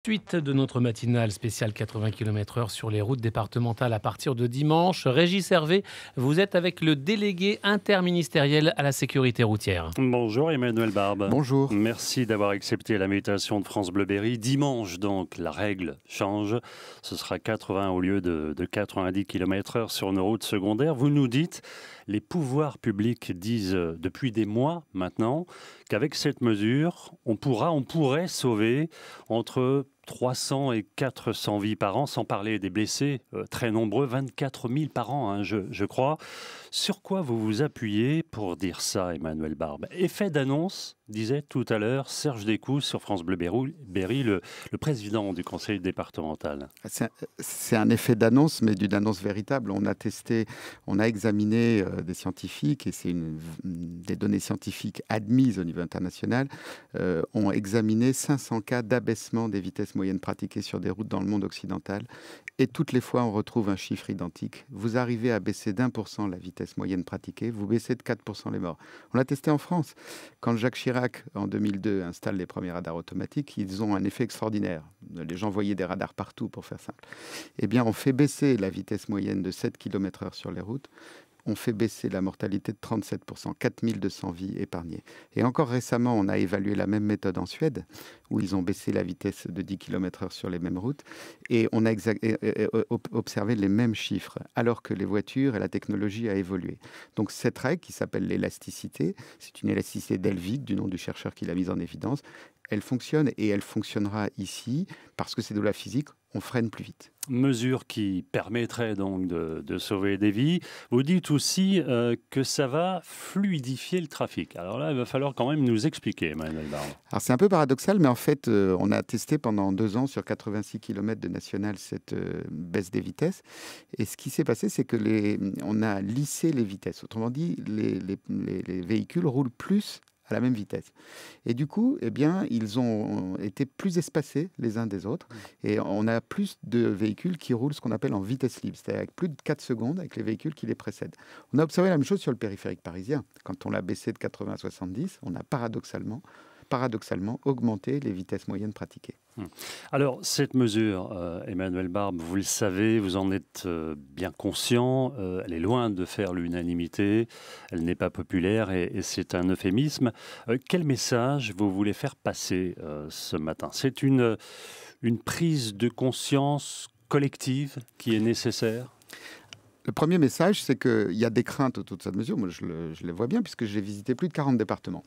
Suite de notre matinale spéciale 80 km/h sur les routes départementales à partir de dimanche. Régis Hervé, vous êtes avec le délégué interministériel à la sécurité routière. Bonjour Emmanuel Barbe. Bonjour. Merci d'avoir accepté l'invitation de France Bleu Berry. Dimanche donc, la règle change. Ce sera 80 au lieu de 90 km/h sur nos routes secondaires. Vous nous dites, les pouvoirs publics disent depuis des mois maintenant qu'avec cette mesure, on pourrait sauver entre 300 et 400 vies par an, sans parler des blessés, très nombreux, 24 000 par an, hein, je crois. Sur quoi vous vous appuyez pour dire ça, Emmanuel Barbe? Effet d'annonce, disait tout à l'heure Serge Descoux sur France Bleu Berry, le président du conseil départemental. C'est un effet d'annonce, mais d'une annonce véritable. On a testé, on a examiné des scientifiques, et c'est des données scientifiques admises au niveau international, ont examiné 500 cas d'abaissement des vitesses moyennes pratiquées sur des routes dans le monde occidental. Et toutes les fois, on retrouve un chiffre identique. Vous arrivez à baisser d'1% la vitesse moyenne pratiquée, vous baissez de 4% les morts. On l'a testé en France. Quand Jacques Chirac, en 2002, installe les premiers radars automatiques, ils ont un effet extraordinaire. Les gens voyaient des radars partout, pour faire simple. Eh bien, on fait baisser la vitesse moyenne de 7 km/h sur les routes. On fait baisser la mortalité de 37%, 4200 vies épargnées. Et encore récemment, on a évalué la même méthode en Suède, où ils ont baissé la vitesse de 10 km/h sur les mêmes routes, et on a observé les mêmes chiffres, alors que les voitures et la technologie a évolué. Donc cette règle, qui s'appelle l'élasticité, c'est une élasticité d'Helvig, du nom du chercheur qui l'a mise en évidence, elle fonctionne, et elle fonctionnera ici, parce que c'est de la physique, on freine plus vite. Mesure qui permettrait donc de sauver des vies. Vous dites aussi que ça va fluidifier le trafic. Alors là, il va falloir quand même nous expliquer, Emmanuel Barbe. Alors c'est un peu paradoxal, mais en fait, on a testé pendant 2 ans sur 86 km de national cette baisse des vitesses. Et ce qui s'est passé, c'est que on a lissé les vitesses. Autrement dit, les véhicules roulent plus à la même vitesse. Et du coup, eh bien, ils ont été plus espacés les uns des autres. Et on a plus de véhicules qui roulent ce qu'on appelle en vitesse libre, c'est-à-dire avec plus de 4 secondes avec les véhicules qui les précèdent. On a observé la même chose sur le périphérique parisien. Quand on l'a baissé de 80 à 70, on a paradoxalement augmenté les vitesses moyennes pratiquées. Alors, cette mesure, Emmanuel Barbe, vous le savez, vous en êtes bien conscient, elle est loin de faire l'unanimité, elle n'est pas populaire et c'est un euphémisme. Quel message vous voulez faire passer ce matin? C'est une prise de conscience collective qui est nécessaire? Le premier message, c'est qu'il y a des craintes autour de cette mesure. Moi, je les vois bien, puisque j'ai visité plus de 40 départements.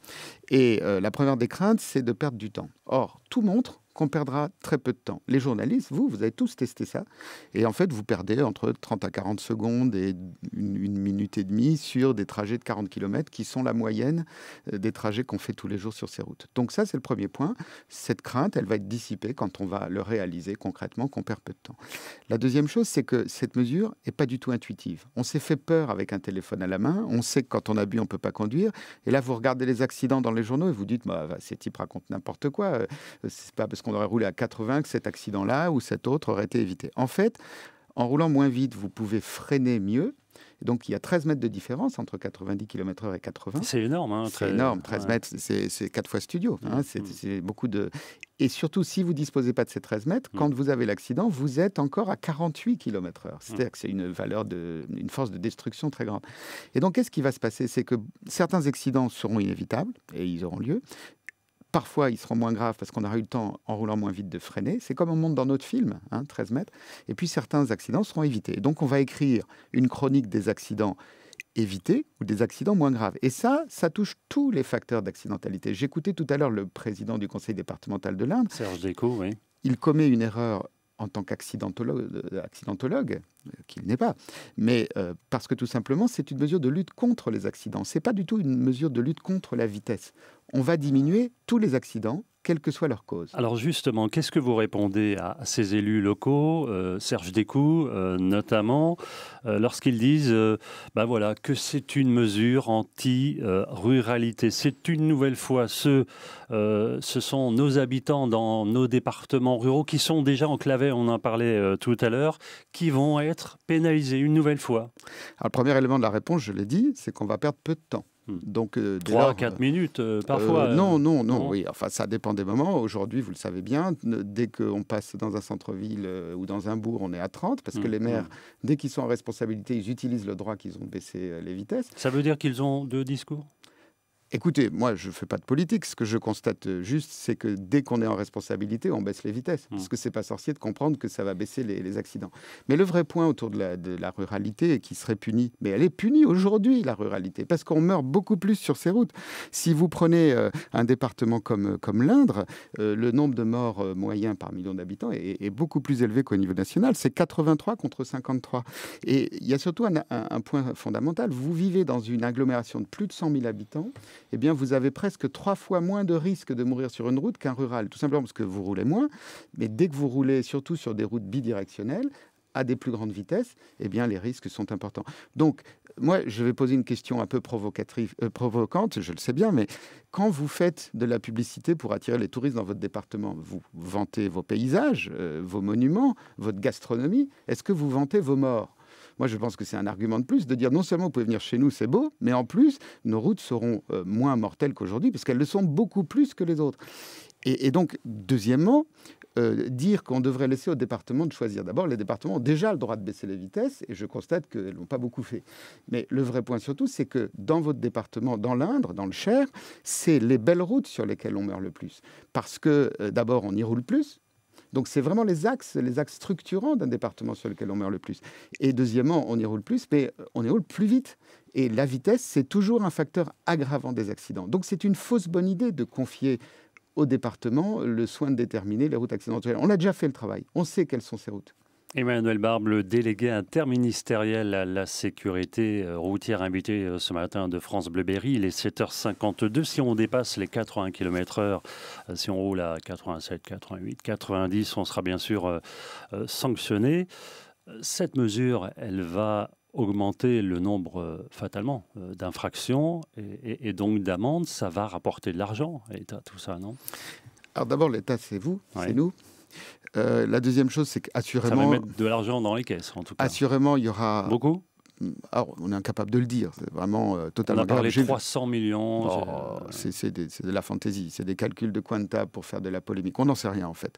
Et la première des craintes, c'est de perdre du temps. Or, tout montre qu'on perdra très peu de temps. Les journalistes, vous avez tous testé ça. Et en fait, vous perdez entre 30 à 40 secondes et une minute et demie sur des trajets de 40 km qui sont la moyenne des trajets qu'on fait tous les jours sur ces routes. Donc ça, c'est le premier point. Cette crainte, elle va être dissipée quand on va le réaliser concrètement, qu'on perd peu de temps. La deuxième chose, c'est que cette mesure n'est pas du tout intuitive. On s'est fait peur avec un téléphone à la main. On sait que quand on a bu, on ne peut pas conduire. Et là, vous regardez les accidents dans les journaux et vous dites, ces types racontent n'importe quoi. C'est pas parce qu'on aurait roulé à 80 que cet accident-là ou cet autre aurait été évité. En fait, en roulant moins vite, vous pouvez freiner mieux. Donc, il y a 13 mètres de différence entre 90 km/h et 80. C'est énorme. Hein, c'est énorme. 13 mètres, c'est 4 fois studio. Hein, c'est beaucoup de... Et surtout, si vous ne disposez pas de ces 13 mètres, quand vous avez l'accident, vous êtes encore à 48 km/h. C'est-à-dire que c'est une force de destruction très grande. Et donc, qu'est-ce qui va se passer? C'est que certains accidents seront inévitables, et ils auront lieu. Parfois, ils seront moins graves parce qu'on aura eu le temps, en roulant moins vite, de freiner. C'est comme on monte dans notre film, 13 mètres. Et puis, certains accidents seront évités. Donc, on va écrire une chronique des accidents évités ou des accidents moins graves. Et ça touche tous les facteurs d'accidentalité. J'écoutais tout à l'heure le président du conseil départemental de l'Indre. Serge Descoux, oui. Il commet une erreur en tant qu'accidentologue, qu'il n'est pas, mais parce que tout simplement, c'est une mesure de lutte contre les accidents. Ce n'est pas du tout une mesure de lutte contre la vitesse. On va diminuer tous les accidents, quelle que soit leur cause. Alors justement, qu'est-ce que vous répondez à ces élus locaux, Serge Descoux notamment, lorsqu'ils disent voilà, que c'est une mesure anti-ruralité? C'est une nouvelle fois ce sont nos habitants dans nos départements ruraux qui sont déjà enclavés, on en parlait tout à l'heure, qui vont être pénalisés une nouvelle fois. Alors, le premier élément de la réponse, je l'ai dit, c'est qu'on va perdre peu de temps. Donc, 3 à 4 minutes parfois. Non, oui. Enfin, ça dépend des moments. Aujourd'hui, vous le savez bien, dès qu'on passe dans un centre-ville ou dans un bourg, on est à 30, parce que les maires, dès qu'ils sont en responsabilité, ils utilisent le droit qu'ils ont baissé les vitesses. Ça veut dire qu'ils ont deux discours ? Écoutez, moi, je ne fais pas de politique. Ce que je constate juste, c'est que dès qu'on est en responsabilité, on baisse les vitesses. Parce que ce n'est pas sorcier de comprendre que ça va baisser les accidents. Mais le vrai point autour de la ruralité qui serait punie, mais elle est punie aujourd'hui, la ruralité, parce qu'on meurt beaucoup plus sur ces routes. Si vous prenez un département comme l'Indre, le nombre de morts moyens par million d'habitants est beaucoup plus élevé qu'au niveau national. C'est 83 contre 53. Et il y a surtout un point fondamental. Vous vivez dans une agglomération de plus de 100 000 habitants, eh bien, vous avez presque 3 fois moins de risques de mourir sur une route qu'un rural. Tout simplement parce que vous roulez moins. Mais dès que vous roulez, surtout sur des routes bidirectionnelles, à des plus grandes vitesses, eh bien, les risques sont importants. Donc, moi, je vais poser une question un peu provocante, je le sais bien, mais quand vous faites de la publicité pour attirer les touristes dans votre département, vous vantez vos paysages, vos monuments, votre gastronomie, est-ce que vous vantez vos morts ? Moi, je pense que c'est un argument de plus de dire non seulement vous pouvez venir chez nous, c'est beau, mais en plus, nos routes seront moins mortelles qu'aujourd'hui, parce qu'elles le sont beaucoup plus que les autres. Et donc, deuxièmement, dire qu'on devrait laisser aux départements de choisir. D'abord, les départements ont déjà le droit de baisser les vitesses, et je constate qu'ils ne l'ont pas beaucoup fait. Mais le vrai point surtout, c'est que dans votre département, dans l'Indre, dans le Cher, c'est les belles routes sur lesquelles on meurt le plus. Parce que, d'abord, on y roule plus. Donc, c'est vraiment les axes structurants d'un département sur lequel on meurt le plus. Et deuxièmement, on y roule plus, mais on y roule plus vite. Et la vitesse, c'est toujours un facteur aggravant des accidents. Donc, c'est une fausse bonne idée de confier au département le soin de déterminer les routes accidentelles. On a déjà fait le travail. On sait quelles sont ces routes. Emmanuel Barbe, le délégué interministériel à la sécurité routière invité ce matin de France Bleu Berry. Il est 7h52. Si on dépasse les 80 km/h, si on roule à 87, 88, 90, on sera bien sûr sanctionné. Cette mesure, elle va augmenter le nombre, fatalement, d'infractions et donc d'amendes. Ça va rapporter de l'argent à l'État, tout ça, non ? Alors d'abord, l'État, c'est vous, c'est nous. La deuxième chose, c'est qu'assurément... Ça va mettre de l'argent dans les caisses, en tout cas. Assurément, il y aura... Beaucoup ? Alors, on est incapable de le dire, c'est vraiment totalement... On a parlé de 300 millions. C'est de la fantaisie, c'est des calculs de coin de table pour faire de la polémique. On n'en sait rien, en fait.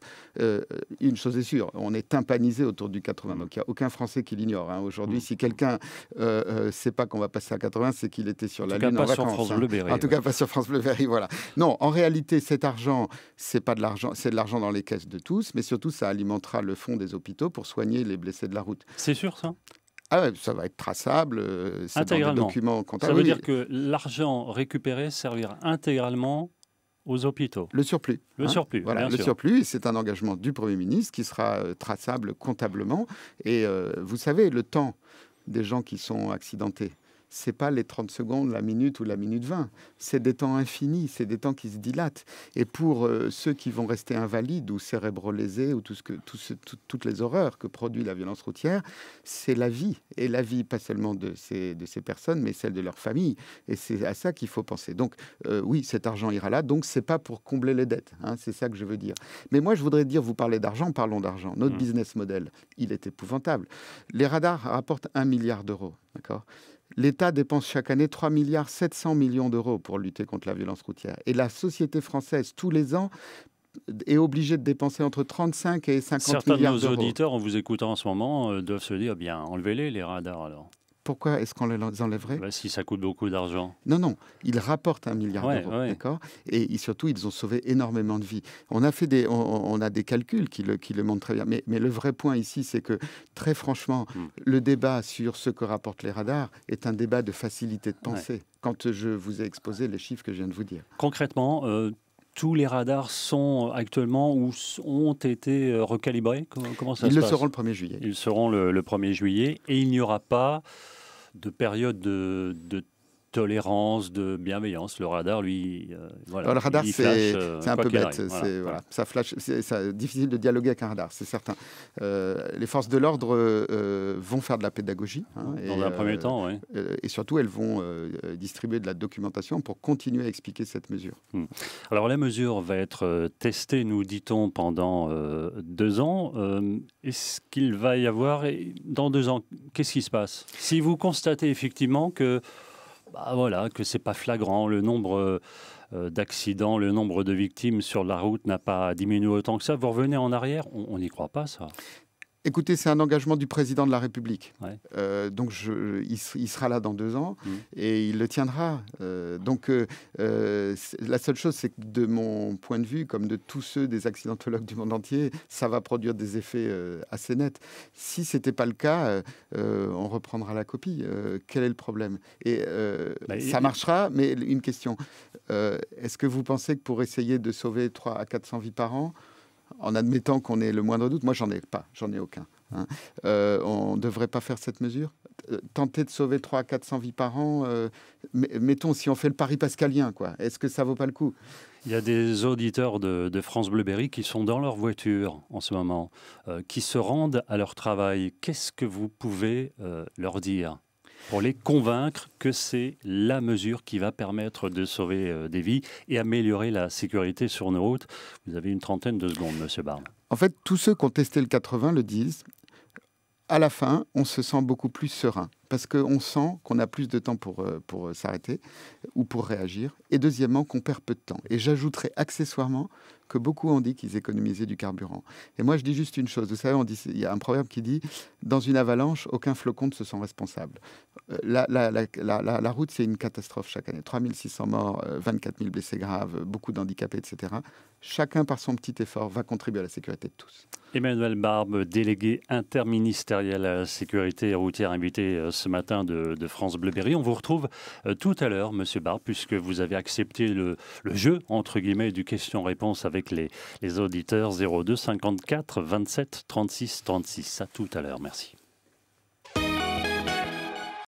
Une chose est sûre, on est tympanisé autour du 80, donc il n'y a aucun Français qui l'ignore. Aujourd'hui, si quelqu'un ne sait pas qu'on va passer à 80, c'est qu'il était sur la Lune en vacances. En tout cas, pas sur France Bleu Berry. En tout cas, pas sur France Bleu Berry, voilà. Non, en réalité, cet argent, c'est pas de l'argent, c'est de l'argent dans les caisses de tous, mais surtout, ça alimentera le fonds des hôpitaux pour soigner les blessés de la route. C'est sûr, ça ? Ah ouais, ça va être traçable, c'est dans des documents comptables. Ça veut dire que l'argent récupéré servira intégralement aux hôpitaux. Le surplus. Le surplus, voilà, bien le sûr. surplus, c'est un engagement du Premier ministre qui sera traçable comptablement. Et vous savez, le temps des gens qui sont accidentés, c'est pas les 30 secondes, la minute ou la minute 20. C'est des temps infinis, c'est des temps qui se dilatent. Et pour ceux qui vont rester invalides ou cérébro-lésés ou toutes les horreurs que produit la violence routière, c'est la vie. Et la vie, pas seulement de ces personnes, mais celle de leur famille. Et c'est à ça qu'il faut penser. Donc, oui, cet argent ira là. Donc, c'est pas pour combler les dettes. C'est ça que je veux dire. Mais moi, je voudrais dire, vous parlez d'argent, parlons d'argent. Notre business model, il est épouvantable. Les radars rapportent 1 milliard d'euros. D'accord ? L'État dépense chaque année 3 milliards 700 millions d'euros pour lutter contre la violence routière. Et la société française, tous les ans, est obligée de dépenser entre 35 et 50 milliards d'euros. Certains de nos auditeurs, en vous écoutant en ce moment, doivent se dire, bien, enlevez-les, les radars, alors. Pourquoi est-ce qu'on les enlèverait ? Si ça coûte beaucoup d'argent. Non, ils rapportent 1 milliard d'euros, d'accord ? Et surtout, ils ont sauvé énormément de vies. On a des calculs qui le montrent très bien. Mais le vrai point ici, c'est que, très franchement, le débat sur ce que rapportent les radars est un débat de facilité de pensée, quand je vous ai exposé les chiffres que je viens de vous dire. Concrètement, tous les radars sont actuellement ou ont été recalibrés ? Comment ça se passe ? Ils le seront le 1er juillet. Ils seront le 1er juillet et il n'y aura pas de période de tolérance, de bienveillance. Le radar, lui, Alors, le radar, c'est un peu bête. Voilà. Ça flash, c'est difficile de dialoguer avec un radar, c'est certain. Les forces de l'ordre vont faire de la pédagogie. Dans un premier temps, oui. Et surtout, elles vont distribuer de la documentation pour continuer à expliquer cette mesure. Alors, la mesure va être testée, nous dit-on, pendant 2 ans. Est-ce qu'il va y avoir, dans 2 ans, qu'est-ce qui se passe ? Si vous constatez effectivement que bah voilà, que c'est pas flagrant, le nombre d'accidents, le nombre de victimes sur la route n'a pas diminué autant que ça. Vous revenez en arrière, on n'y croit pas ça. Écoutez, c'est un engagement du président de la République. Ouais. Donc, il sera là dans 2 ans et il le tiendra. La seule chose, c'est que de mon point de vue, comme de tous ceux des accidentologues du monde entier, ça va produire des effets assez nets. Si ce n'était pas le cas, on reprendra la copie. Quel est le problème? Ça marchera, mais une question. Est-ce que vous pensez que pour essayer de sauver 300 à 400 vies par an, en admettant qu'on ait le moindre doute, moi j'en ai aucun. On ne devrait pas faire cette mesure. Tenter de sauver 300 à 400 vies par an, mettons si on fait le pari pascalien, quoi. Est-ce que ça vaut pas le coup? Il y a des auditeurs de France Bleu Berry qui sont dans leur voiture en ce moment, qui se rendent à leur travail. Qu'est-ce que vous pouvez leur dire pour les convaincre que c'est la mesure qui va permettre de sauver des vies et améliorer la sécurité sur nos routes? Vous avez une trentaine de secondes, Monsieur Barbe. En fait, tous ceux qui ont testé le 80 le disent. À la fin, on se sent beaucoup plus serein parce qu'on sent qu'on a plus de temps pour s'arrêter ou pour réagir. Et deuxièmement, qu'on perd peu de temps. Et j'ajouterais accessoirement que beaucoup ont dit qu'ils économisaient du carburant. Et moi, je dis juste une chose. Vous savez, il y a un proverbe qui dit « Dans une avalanche, aucun flocon ne se sent responsable ». La route, c'est une catastrophe chaque année. 3600 morts, 24 000 blessés graves, beaucoup d'handicapés, etc. Chacun, par son petit effort, va contribuer à la sécurité de tous. Emmanuel Barbe, délégué interministériel à la sécurité routière, invité ce matin de France Bleu Berry. On vous retrouve tout à l'heure, Monsieur Barbe, puisque vous avez accepté le jeu, entre guillemets, du question-réponse avec les auditeurs 02 54 27 36 36. À tout à l'heure. Merci.